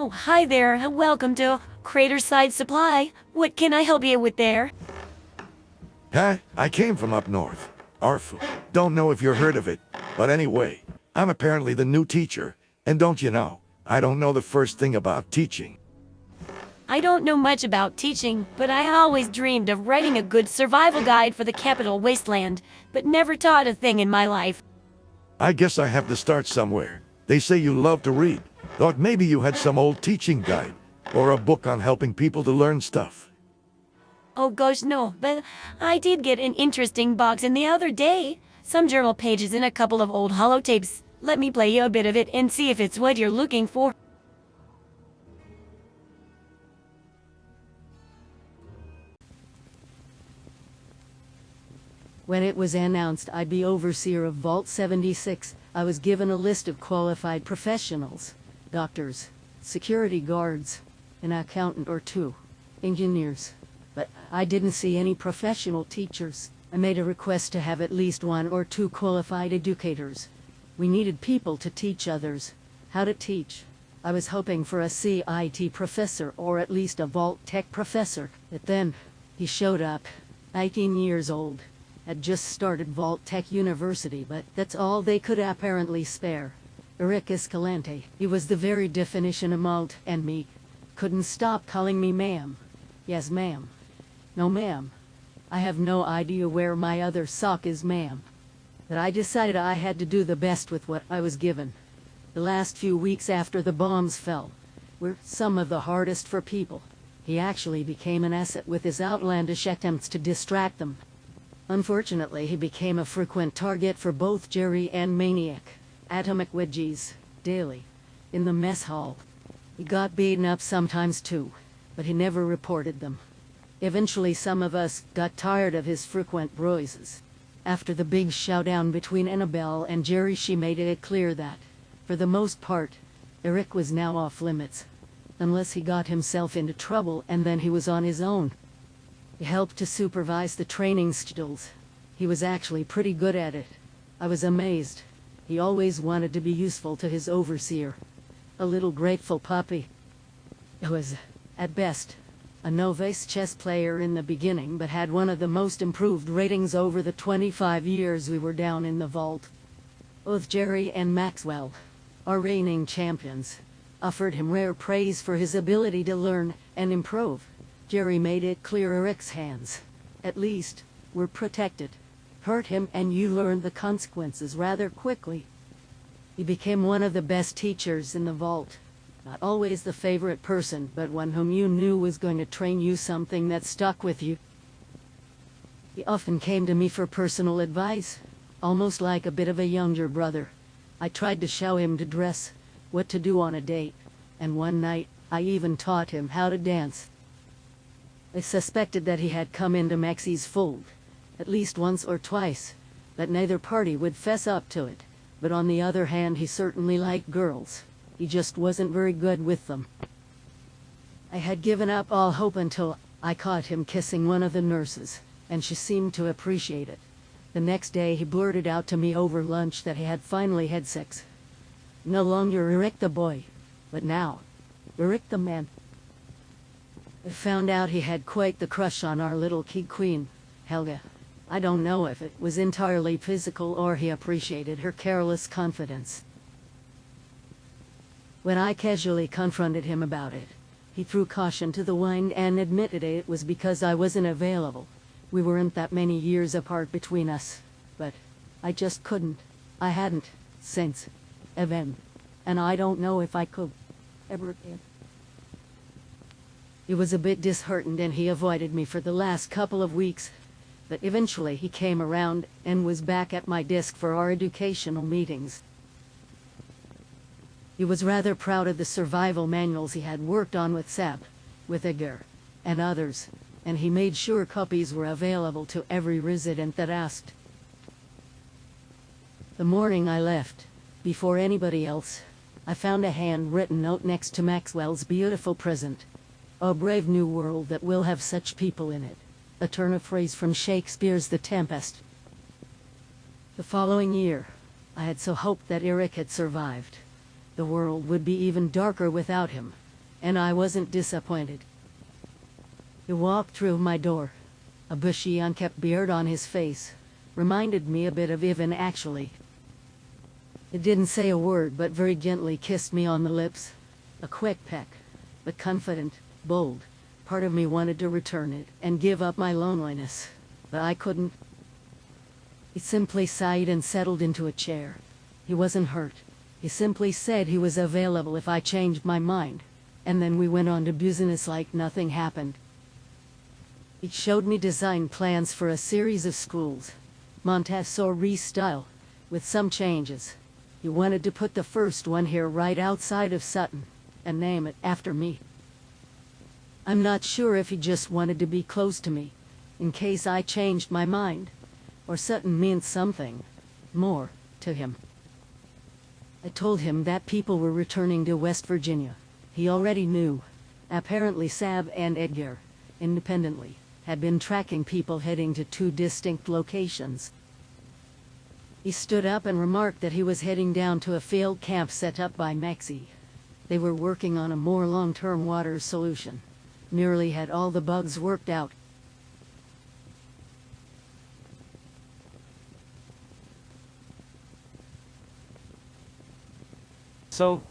Oh, hi there. Welcome to Craterside Supply. What can I help you with there? Huh? I came from up north. Arfu. Don't know if you've heard of it. But anyway, I'm apparently the new teacher. And don't you know, I don't know the first thing about teaching. I don't know much about teaching, but I always dreamed of writing a good survival guide for the capital wasteland, but never taught a thing in my life. I guess I have to start somewhere. They say you love to read. Thought maybe you had some old teaching guide. Or a book on helping people to learn stuff. Oh gosh, no, but I did get an interesting box in the other day. Some journal pages and a couple of old holotapes. Let me play you a bit of it and see if it's what you're looking for. When it was announced I'd be overseer of Vault 76, I was given a list of qualified professionals. Doctors, security guards, an accountant or two, engineers. But I didn't see any professional teachers. I made a request to have at least one or two qualified educators. We needed people to teach others how to teach. I was hoping for a CIT professor or at least a Vault Tech professor. But then, he showed up, 19 years old. Had just started Vault Tech University, but that's all they could apparently spare. Erick Escalante. He was the very definition of malt and me. Couldn't stop calling me ma'am. Yes, ma'am. No, ma'am. I have no idea where my other sock is, ma'am. But I decided I had to do the best with what I was given. The last few weeks after the bombs fell were some of the hardest for people. He actually became an asset with his outlandish attempts to distract them. Unfortunately, he became a frequent target for both Jerry and Maniac. Atomic wedgies, daily, in the mess hall. He got beaten up sometimes too, but he never reported them. Eventually some of us got tired of his frequent bruises. After the big showdown between Annabelle and Jerry, she made it clear that, for the most part, Erick was now off limits. Unless he got himself into trouble, and then he was on his own. He helped to supervise the training schedules. He was actually pretty good at it. I was amazed. He always wanted to be useful to his overseer. A little grateful puppy. He was, at best, a novice chess player in the beginning, but had one of the most improved ratings over the 25 years we were down in the vault. Both Jerry and Maxwell, our reigning champions, offered him rare praise for his ability to learn and improve. Jerry made it clear Erick's hands, at least, were protected. Hurt him and you learned the consequences rather quickly. He became one of the best teachers in the vault. Not always the favorite person, but one whom you knew was going to train you something that stuck with you. He often came to me for personal advice, almost like a bit of a younger brother. I tried to show him to dress, what to do on a date, and one night, I even taught him how to dance. I suspected that he had come into Maxie's fold, at least once or twice, but neither party would fess up to it. But on the other hand, he certainly liked girls. He just wasn't very good with them. I had given up all hope until I caught him kissing one of the nurses, and she seemed to appreciate it. The next day he blurted out to me over lunch that he had finally had sex. No longer Erick the boy, but now, Erick the man. I found out he had quite the crush on our little kid queen, Helga. I don't know if it was entirely physical or he appreciated her careless confidence. When I casually confronted him about it, he threw caution to the wind and admitted it was because I wasn't available. We weren't that many years apart between us, but I just couldn't. I hadn't, since, even, and I don't know if I could, ever again. He was a bit disheartened and he avoided me for the last couple of weeks, but eventually he came around and was back at my desk for our educational meetings. He was rather proud of the survival manuals he had worked on with Seb, with Edgar, and others, and he made sure copies were available to every resident that asked. The morning I left, before anybody else, I found a handwritten note next to Maxwell's beautiful present. A brave new world that will have such people in it. A turn of phrase from Shakespeare's The Tempest. The following year, I had so hoped that Erick had survived. The world would be even darker without him, and I wasn't disappointed. He walked through my door. A bushy, unkempt beard on his face reminded me a bit of Ivan, actually. He didn't say a word, but very gently kissed me on the lips. A quick peck, but confident, bold. Part of me wanted to return it and give up my loneliness, but I couldn't. He simply sighed and settled into a chair. He wasn't hurt. He simply said he was available if I changed my mind, and then we went on to business like nothing happened. He showed me design plans for a series of schools, Montessori style, with some changes. He wanted to put the first one here right outside of Sutton, and name it after me. I'm not sure if he just wanted to be close to me, in case I changed my mind, or Sutton meant something more to him. I told him that people were returning to West Virginia. He already knew. Apparently Sab and Edgar, independently, had been tracking people heading to two distinct locations. He stood up and remarked that he was heading down to a failed camp set up by Maxie. They were working on a more long-term water solution. Nearly had all the bugs worked out. So,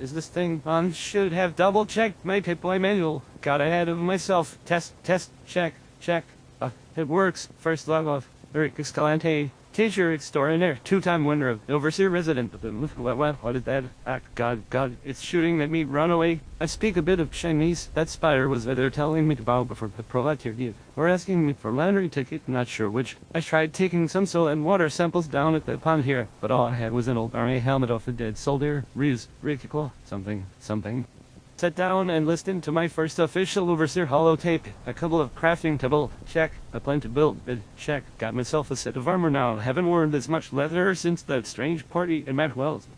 is this thing on? Should have double-checked my pip-boy manual. Got ahead of myself. Test, check. It works. First log off. Erick Escalante, teacher extraordinaire, two-time winner of Overseer Resident. What is that? God, it's shooting at me. Run away. I speak a bit of Chinese. That spider was either telling me to bow before the proletariat, or asking me for lottery ticket, not sure which. I tried taking some soil and water samples down at the pond here, but all I had was an old army helmet off a dead soldier. Something. Sat down and listened to my first official Overseer holotape. A couple of crafting table, check. A plan to build, bid, check. Got myself a set of armor now. Haven't worn this much leather since that strange party in Matt Wells.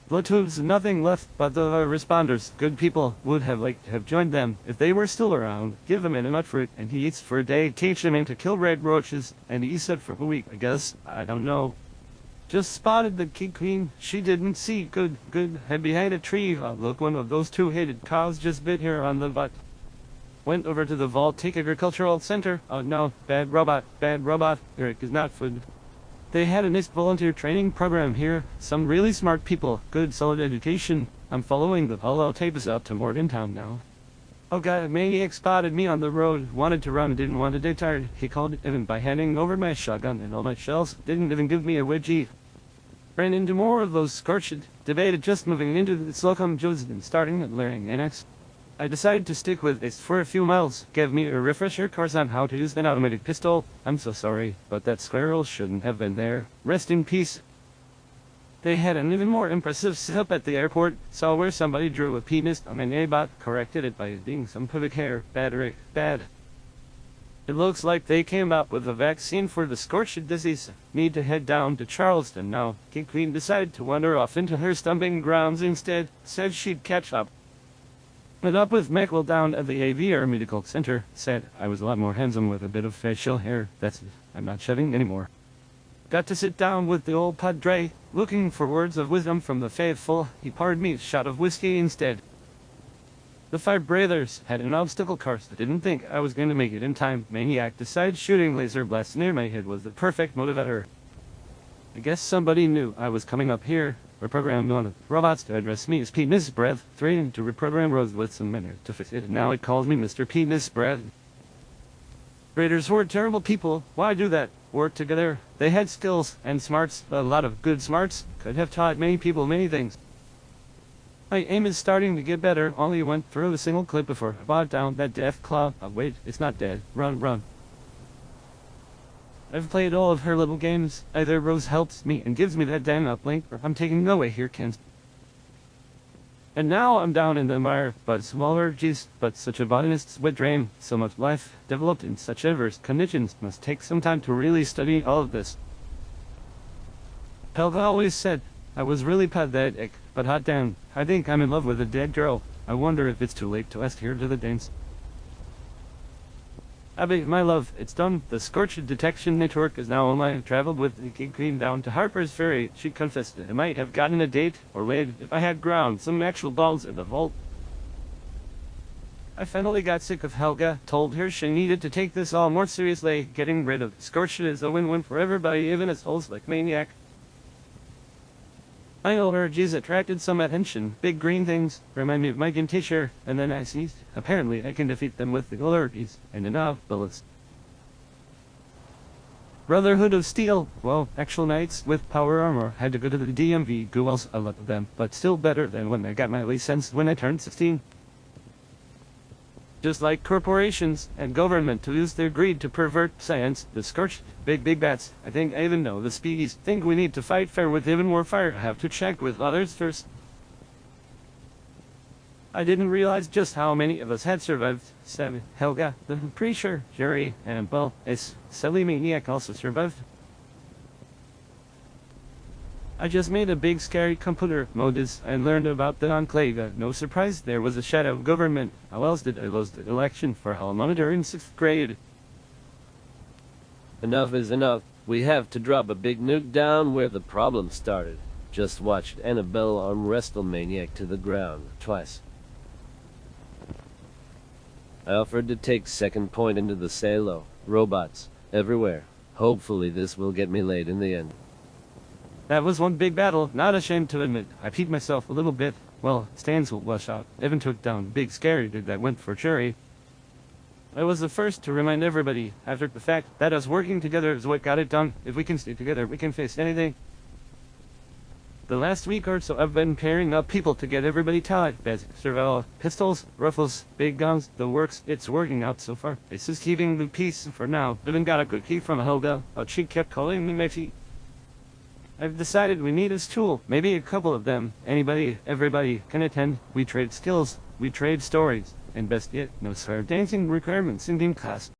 Platoons, nothing left but the responders. Good people. Would have liked to have joined them if they were still around. Give him a nut fruit and he eats for a day. Teach him to kill red roaches and he said for a week, I guess. I don't know. Just spotted the key queen. She didn't see. Good. Hid behind a tree. Look, one of those two-headed cows just bit her on the butt. Went over to the Voltaic Agricultural Center. Oh no, bad robot. Erick is not food. They had a nice volunteer training program here. Some really smart people. Good, solid education. I'm following the holotapes out to Morgantown now. Oh god, a maniac spotted me on the road. Wanted to run, didn't want to die tired. He called it even by handing over my shotgun and all my shells. Didn't even give me a wedgie. Ran into more of those scorched. Debated just moving into the Slocum Joes and starting at Laring Annex. I decided to stick with this for a few miles. Gave me a refresher course on how to use an automatic pistol. I'm so sorry, but that squirrel shouldn't have been there. Rest in peace. They had an even more impressive setup at the airport. Saw where somebody drew a penis on an A-bot, corrected it by being some pubic hair. Bad. It looks like they came up with a vaccine for the scorched disease. Need to head down to Charleston now. King Queen decided to wander off into her stomping grounds instead. Said she'd catch up. Met up with Michael down at the AVR Medical Center. Said I was a lot more handsome with a bit of facial hair. That's it. I'm not shaving anymore. Got to sit down with the old padre, looking for words of wisdom from the faithful. He poured me a shot of whiskey instead. The five brothers had an obstacle course that didn't think I was going to make it in time. Maniac decided shooting laser blasts near my head was the perfect motivator. I guess somebody knew I was coming up here. Reprogrammed one of the robots to address me as Penis Breath, threatening to reprogram Rose with some manner to fix it. Now it calls me Mr. Penis Breath. Raiders were terrible people. Why do that? Work together. They had skills and smarts. A lot of good smarts. Could have taught many people many things. My aim is starting to get better. Only went through a single clip before I brought down that death claw. Oh wait, it's not dead. Run. I've played all of her little games. Either Rose helps me and gives me that damn uplink, or I'm taking no way here, Ken. And now I'm down in the mire, but smaller, geez, but such a botanist's wet dream. So much life developed in such diverse conditions must take some time to really study all of this. Helga always said I was really pathetic, but hot damn, I think I'm in love with a dead girl. I wonder if it's too late to ask her to the dance. Abby, my love, it's done. The Scorched Detection Network is now online. I traveled with the King Queen down to Harper's Ferry. She confessed I might have gotten a date, or laid, if I had ground some actual balls in the vault. I finally got sick of Helga, told her she needed to take this all more seriously. Getting rid of Scorched is a win-win for everybody, even assholes like Maniac. I know her G's attracted some attention. Big green things remind me of my gym teacher, and then I sneezed. Apparently I can defeat them with the alerties and enough bullets. Brotherhood of Steel. Well, actual knights with power armor. Had to go to the DMV. Ghouls, a lot of them, but still better than when I got my license when I turned 16. Just like corporations and government to use their greed to pervert science, the Scorched, big bats. I think I even know the speedies think we need to fight fair with even more fire. I have to check with others first. I didn't realize just how many of us had survived. Sam, Helga, the preacher, Jerry, and well, it's silly Maniac also survived. I just made a big scary computer modus and learned about the Enclave. No surprise, there was a shadow government. How else did I lose the election for Hall Monitor in 6th grade? Enough is enough. We have to drop a big nuke down where the problem started. Just watched Annabelle arm wrestle Maniac to the ground twice. I offered to take second point into the silo. Robots everywhere. Hopefully this will get me laid in the end. That was one big battle, not ashamed to admit. I peed myself a little bit. Well, Stans will wash out. Even took down big scary dude that went for jury. I was the first to remind everybody, after the fact, that us working together is what got it done. If we can stay together, we can face anything. The last week or so I've been pairing up people to get everybody tied. Basic survival, pistols, rifles, big guns, the works. It's working out so far. It's just keeping the peace for now. Even got a good key from Helga, but she kept calling me Matey. I've decided we need a tool, maybe a couple of them. Anybody, everybody can attend. We trade skills, we trade stories, and best yet, no swear dancing requirements in team class.